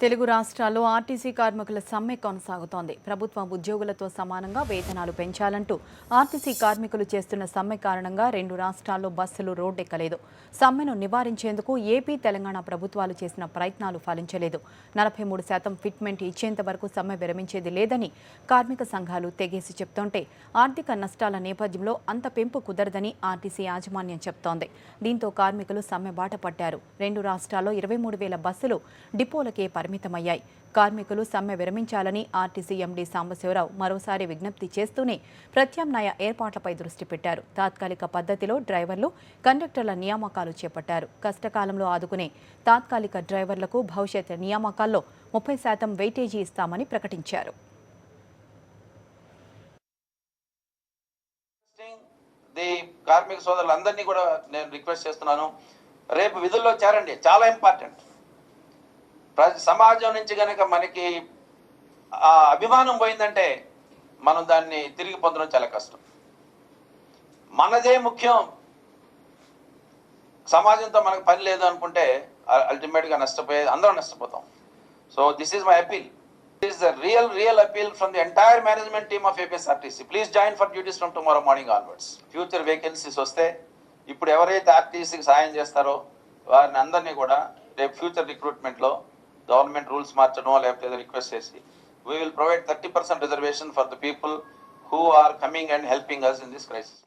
తెలుగు రాష్ట్రాల్లో ఆర్టీసీ కార్మికుల సమ్మె కొనసాగుతోంది. ప్రభుత్వ ఉద్యోగులతో సమానంగా వేతనాలు పెంచాలంటూ ఆర్టీసీ కార్మికులు చేస్తున్న సమ్మె కారణంగా 2 రాష్ట్రాల్లో బస్సులు రోడ్డెక్కలేదు. సమ్మెను నివారించేందుకు ఏపీ, తెలంగాణ ప్రభుత్వాలు చేసిన ప్రయత్నాలు ఫలించలేదు. 43% ఫిట్మెంట్ ఇచ్చేంత వరకు సమ్మె విరమించేది లేదని కార్మిక సంఘాలు తెగేసి చెప్తుంటే ఆర్థిక నష్టాల నేపథ్యంలో అంత పెంపు కుదరదని ఆర్టీసీ యాజమాన్యం చెప్తోంది. దీంతో కార్మికులు సమ్మె బాట పట్టారు. 2 రాష్ట్రాల్లో 23,000 బస్సులు డిపోలకే పరిమితమయ్యాయి. కార్మికులు సమ్మె విరమించాలని ఆర్టీసీ ఎండీ సాంబశివరావు మరోసారి విజ్ఞప్తి చేస్తూనే ప్రత్యామ్నాయ ఏర్పాట్లపై దృష్టి పెట్టారు. తాత్కాలిక పద్ధతిలో డ్రైవర్లు, కండక్టర్ల నియామకాలు చేపట్టారు. కష్టకాలంలో ఆదుకునే తాత్కాలిక డ్రైవర్లకు భవిష్యత్ నియామకాల్లో 30% వెయిటేజీ ఇస్తామని ప్రకటించారు. కార్మిక సోదరులందరినీ కూడా నేను రిక్వెస్ట్ చేస్తున్నాను, రేపు విధుల్లో చేరండి. చాలా ఇంపార్టెంట్. సమాజం నుంచి కనుక మనకి ఆ అభిమానం పోయిందంటే మనం దాన్ని తిరిగి పొందడం చాలా కష్టం. మనదే ముఖ్యం, సమాజంతో మనకు పని లేదు అనుకుంటే అల్టిమేట్గా అందరం నష్టపోతాం. So this is my appeal. This is a real appeal from the entire management team of APSRTC. Please join for duties from tomorrow morning onwards. Future vacancies వస్తే ఇప్పుడు ఎవరైతే ఆర్టీసీకి సాయం చేస్తారో వారిని అందరినీ కూడా రేపు ఫ్యూచర్ రిక్రూట్మెంట్లో గవర్నమెంట్ రూల్స్ మార్చడం లేకపోతే రిక్వెస్ట్ చేసి we will provide 30% reservation for the people who are coming and helping us in this crisis.